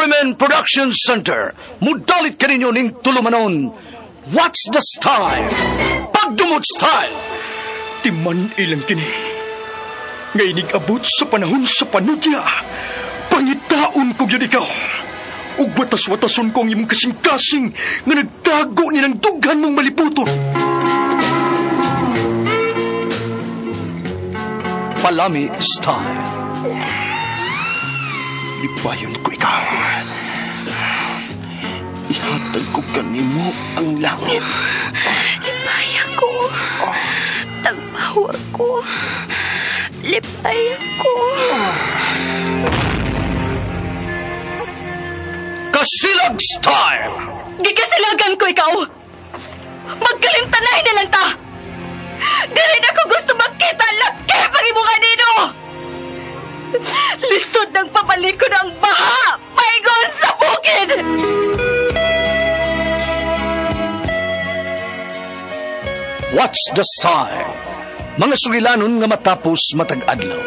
Arimen Production Center, mudalit ka ninyo ning tulumanon. What's the style? Pagdumot style! Timan ilang kini. Ngay abot sa panahon sa panudya. Pangitaon ko yun ikaw. Ug watas-watason ko ang imong kasing-kasing nga nagtago ni ng dughan mong maliputon. Palami style. Lipayon ko ikaw. Ihatag ko kanimo ang langit. Lipaya ko. Tagmawa ko. Lipaya ko. Kasilag style. Gikasilagan ko ikaw. Magkalimtanay na lang ta. Dili na ko gusto makita laki pag imunga nino. Lisod ng papalikod ang baha. Paigon sa bukid. What's the style? Mga sugilanon nga matapos matag-adlaw.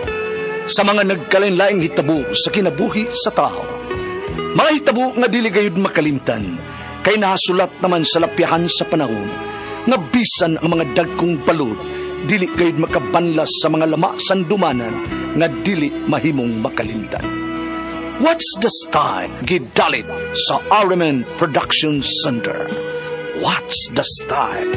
Sa mga nagkalain-laing hitabo sa kinabuhi sa tao. Mga hitabo nga dili gayud makalimtan, kay nahasulat naman sa lapyahan sa panahon, nga bisan ang mga dagkong balod, dili gayud makabanlas sa mga lama sandumanan, nga dili mahimong makalimtan. What's the style? Gidalit sa Arimen Production Center. What's the style?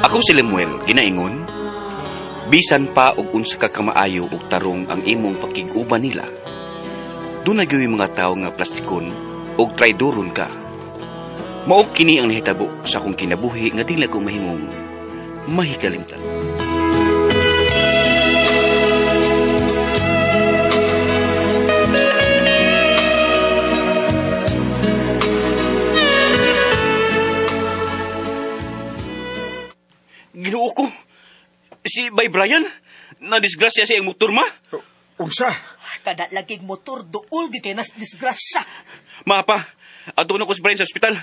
Ako si Lemuel, ginaingon, bisan pa og unsa ka kamaayo og tarong ang imong pakiguban nila. Doon nagyoy mga tao nga plastikon og traidoron ka. Mao kini ang nahitabo sa akong kinabuhi nga dili ko mahimong mahikalimtan. Ginoo ko, si Bay Brian, na-disgrasya siya ang motor ma? Unsa? Kada laging motor dool di kay nas disgrasya. Mapa, ato na ko si Brian sa ospital.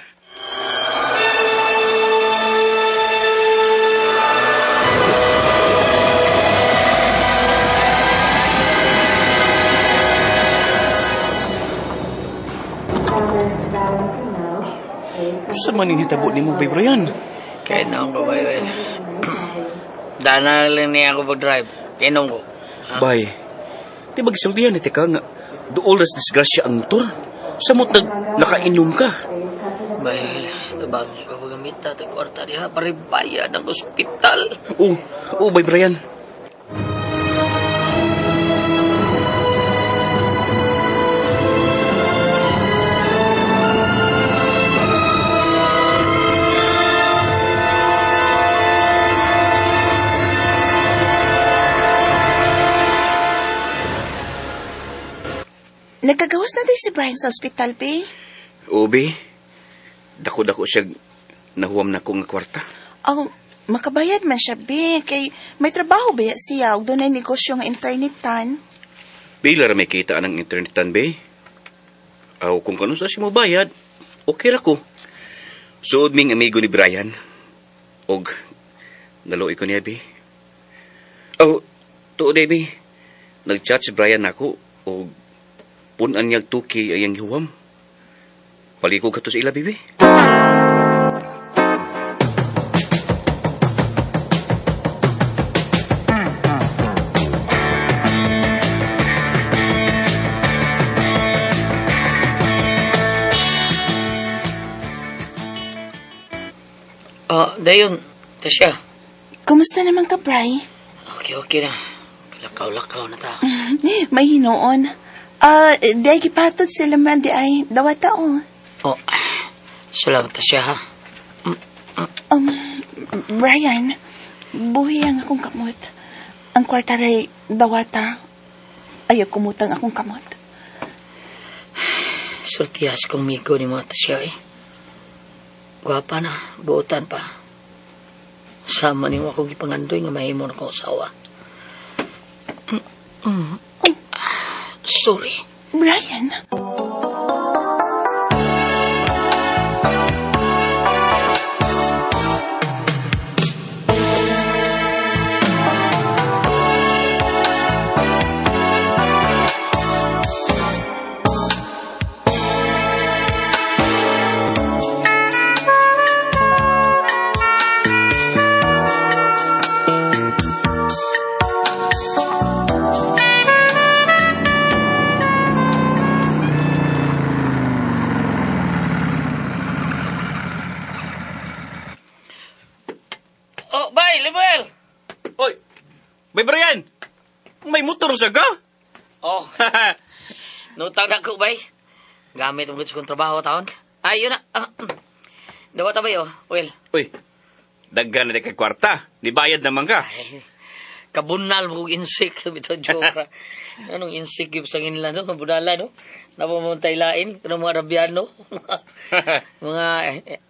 Sa maning hitabo ni mo, Bay Brian? Kahit na ako, Bay. Dana lang niya ako pag-drive. Kinong ko. Bay, di ba gisultihan iti ka nga dool nas disgrasya ang motor? Sa mutag nakainom ka. Bay, tabang ko pagamita. Tagkwarta diha, paribaya ng ospital. Oo, Bay Brian. Nagkagawas na tayo si Brian sa ospital, Be. Obe, dako-dako siya nahuwam na ko nga kwarta. Oh, makabayad man siya, Be. Kay may trabaho ba siya? O doon ay negosyo ng internetan. Bila ra may kita ng internetan, be? Aw, kung kano sa siya mo bayad, okay ra ko. Suod ming amigo ni Brian. Og, naloy ko niya, be. Aw, tuod, be. Nag-chat si Brian ako, og punan niyag 2K ayang hiwam. Paliko ka to sa ila, bibi. Dayon, Tasya. Kumusta naman ka, Bri? Okay na. Lakaw-lakaw na ta. May hinoon. Di ay kipatod sila man di ay dawata o. Oh, salamat Tasya, ha? Brian, buhi ang akong kamot. Ang kwarta ray dawata. Ayaw kumutang akong kamot. Surtihas kong migo ni mga tasya eh. Gwapa na, buotan pa. Sama ni mo akong ipangandoy nga mahimo na kong asawa. Sorry. Brian, Oh, bye, Lebel! Oy! Bay Brian! May motor sa ga? Oh, nutang na ko, bay. Gamit ang gusto kong trabaho taon. Ay, yun na. Dawa ta ba yun, Will? Uy, daggan na kay kwarta. Di bayad naman ka. Ay, kabunal mo kong insik. Sabi ito, joke. Anong insik yung sa nila, no? Kabunala, no? Napamuntay lain. Kanang mga Arabiano. Mga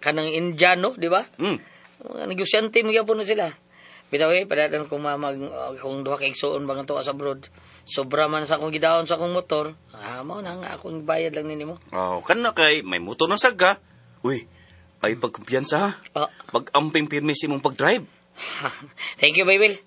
kanang Indiano, di ba? Mga negosyante, magyapon na sila. Bitaw padadan kung kung duha kay igsoon bang to sa abroad. Sobra man sa akong gidaon sa akong motor. Mao na nga akong bayad lang nimo. Oh, kana kay may motor na saga. Uy, ay pagkumpiyansa ha. Oh. Pag-amping pirmi si mong pag-drive. Thank you, Baby.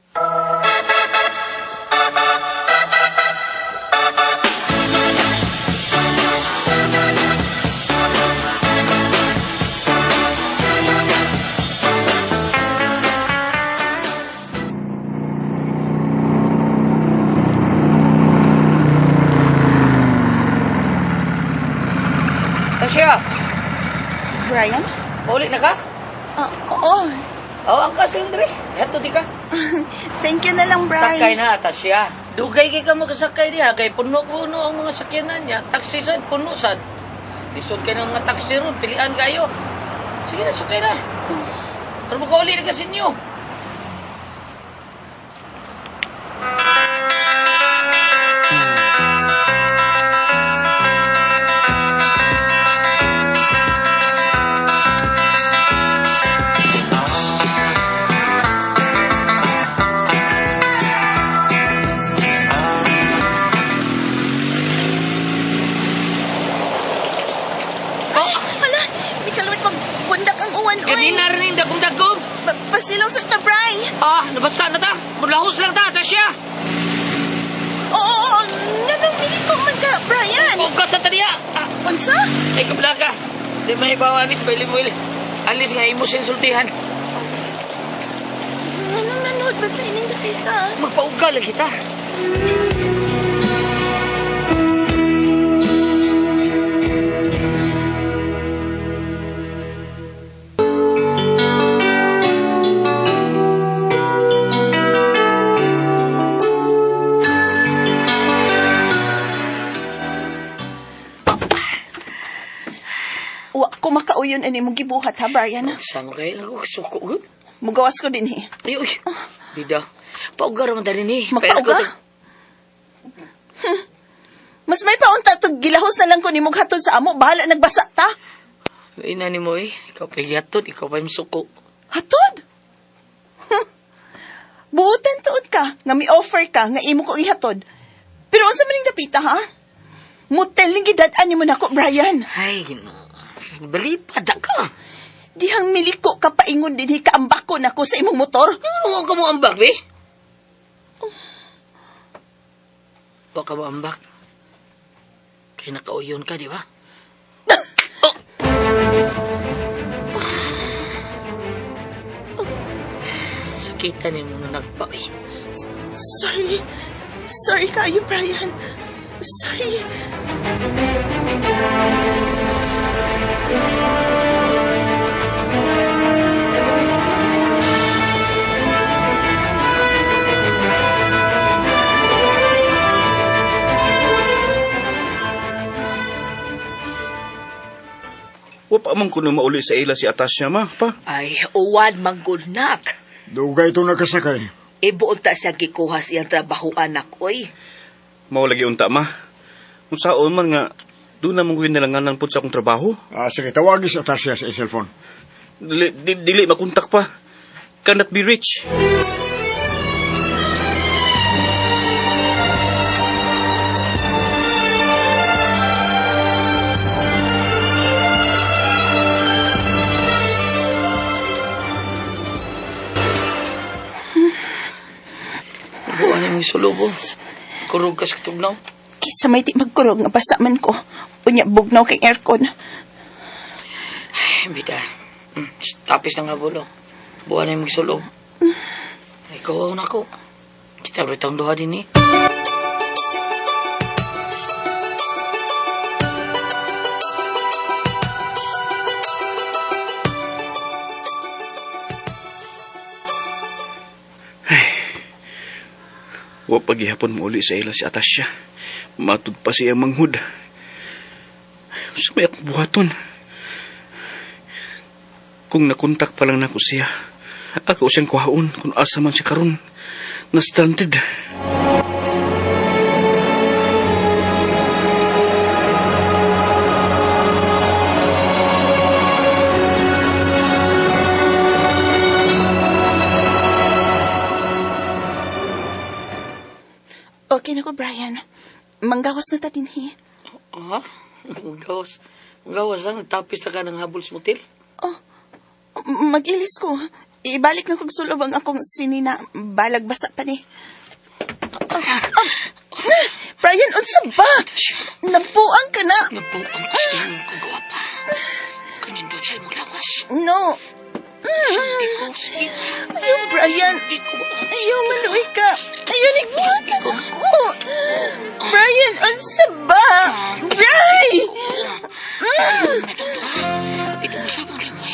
Tasya, Brian? ulit na ka? Oo. Oh, ang kasing dre. Heto di ka. Thank you na lang, Brian. Sakay na, Tasya. Dugay kay ka makasakay diha kay puno-puno ang mga sakyanan niya. Taxi sad, puno sad. Lisod kay ng mga taxi ron, pilian kayo. Sige na, sakay na. Pero makauli na kasi niyo. Hala, di kalawit ko bundak ang uwan, oy. Ganina rin yung dagong-dagong. Pasilaw sa tabray. Nabasa na ta. Mulahos lang ta, Tasya. Oo, nga nang ko man ka, Brian. Huwag ka sa taniya. Unsa? Ay, kabla ka. Di may bawa, alis, may limuil. Alis nga, imo sinsultihan. Anong nanood ba tayo ng dapita? Magpauga lang kita. Wa ko makauyon ani mong gibuhat ha, Brian. Saan kayo lang ako suko? Uy, Mugawas ko din uy. Bida. Pauga raman tali ni. Magpauga? Mas may paunta to gilahos na lang ko ni mong hatod sa amo. Bahala nagbasa ta. Ina ni mo eh. Ikaw pa yatot, ikaw pa yung suko. Hatod? Buutan tuod ka, nga may offer ka, nga imo ko ihatod. Pero unsa man ning dapita, ha? Motel ning gidad-an mo nako, Brian. Ay, balipad ka. Dihang miliko ka paingon din kaambak ko nako sa imong motor. Ano ka mo ambak, be? Huwag ka mo ambak. Kaya nakauyon ka, di ba? Sakitan niyo muna nagpa eh. Sorry. Sorry kayo, Brian. Sorry. Wa pa man kuno mauli sa ila si Atasya ma, pa. Ay, uwan manggunak. Dugay ito nakasakay. Ibuot ta siya gikuha siyang trabaho anak, oy. Mao lagi unta ma. Kung saon man nga Doon na mong nalanganan po sa akong trabaho. Sige, tawagin sa Atasya sa cellphone. Dili makontak pa. Cannot be reached. Buwan yung isulubo. Kurog ka sa katugnaw. Kisa may di magkurog nga basa man ko. Unya bugnaw kay aircon. Ay, bida. Tapis na nga bulo. Buwan yung magsulog. Ikaw na ko. Kita ba itong duha din eh. Wa paghihapon mo uli sa ila si Atasya. Matud pa siya manghud. Sumay akong buhaton. Kung nakontak pa lang nako siya, ako siyang kuhaon kung asa man siya karon. Na-stranded. Okay na ko, Brian. Manggawas na ta dinhi. Ha? Gawas. Gawas lang. Tapis na ka ng habol sa motel. Oh, mag-ilis ko. Ibalik na kong sulob ang akong sinina. Balag basa pa ni. Brian, unsa ba? Napuang ka na. Nabuang ko sa iyong kagawa pa. Kanindot siya mo lawas. No. Hindi ko. Sige. Ayaw, Brian. Ayaw, maluwi ka. Ayaw, nagbuhat ka na ako. Brian, unsa ba? Brian! Ito mo siya mong langoy.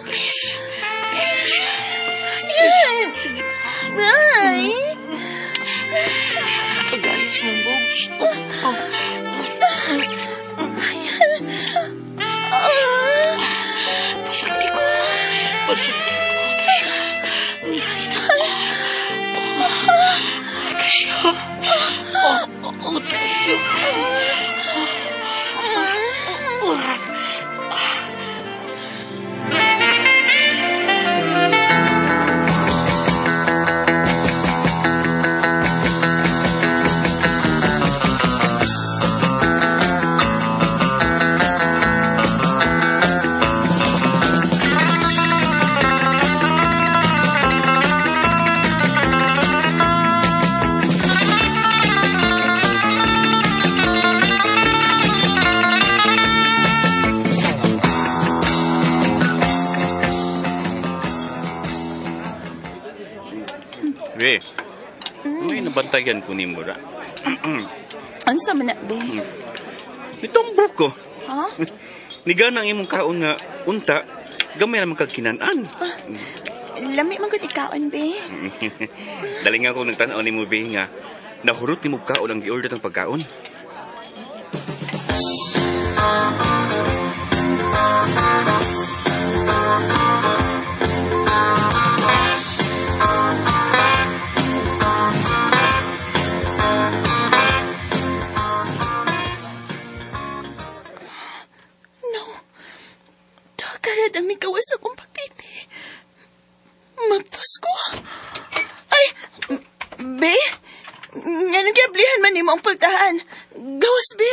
Please. Please siya. Yan. Brian. Pagalis mong boobs. Pasandi ko. Pasandi ko. Tasya. Tasya. Be, may nabantayan ko ni Mura. Unsa man na, be? Itong buko. Ha? Niganang imong kaon nga unta, gamay naman kagkinaan. Lami man gud ikaon, be. Dali nga ako nagtanaw ni mo, Be, nga nahurot ni mo kaon ang gi-order ng pagkaon. Karad ang migawas akong pagpiti. Maptos ko. Ay, be? Nga nagyablihan man ni mo ang pultahan. Gawas, be.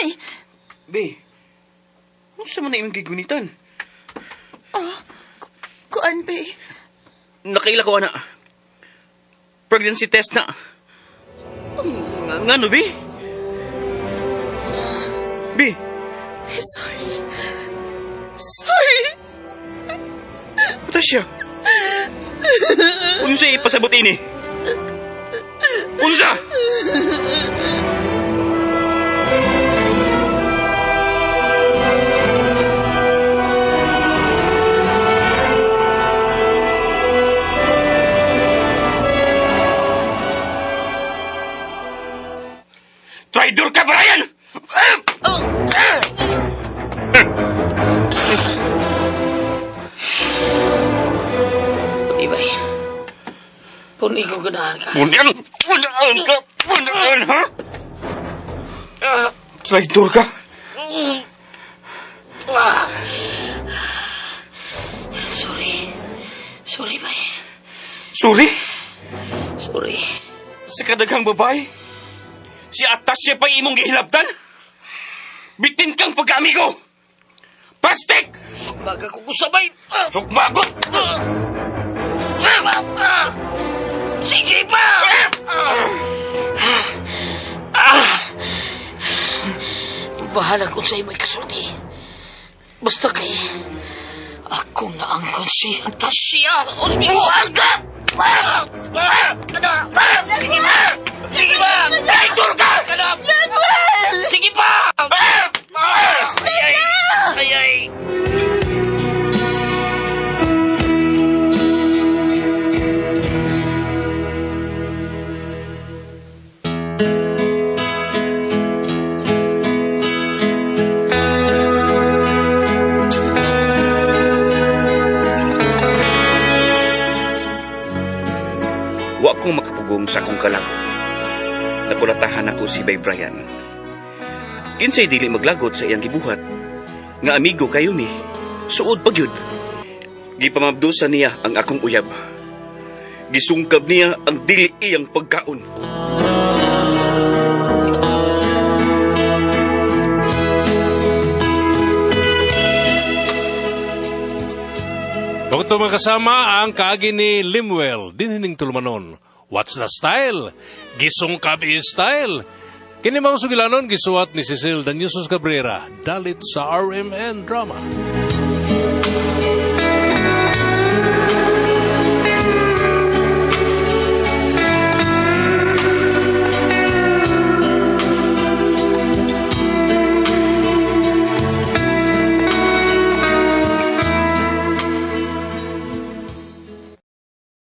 Be, ano sa man na imong gigunitan? Kuan, be? Nakaila ko, ana. Pregnancy test na. Nga no, Be? Be? Sorry. Sorry. Atasya. Unsa ipasabot ini? Unsa? Traidor ka, Brian! Ibay. Puni ko ganahan ka. Punaan ka! Punaan, ha? Traidor ka! Sorry. Sorry, bay. Sorry? Sorry. Sa kadaghang babae, si Atasya pa imong gihilabtan? Bitin kang pag-amigo! Pastik! Sugbaga ko kusabay. Sugmagot! Sige pa! Bahala ko sa'yo may kasulti. Basta kay ako na ang si Atasya. Agad! Sige pa! Sige pa! Traitor ka! Sige pa! Ay! Wa ko makapugong sa akong kalagot. Napulatahan ako si Bay Brian. Kinsay dili maglagot sa iyang gibuhat. Nga amigo kayo mi. Suod pagyud. Gipamabdusan niya ang akong uyab. Gisungkab niya ang dili iyang pagkaon. Bakit mga kasama ang kaagi ni Limuel, dinhining tulumanon. What's the style? Gisungkab is style. Kini mga sugilanon, gisuwat ni Cecil Danyosos Cabrera, dalit sa RMN Drama.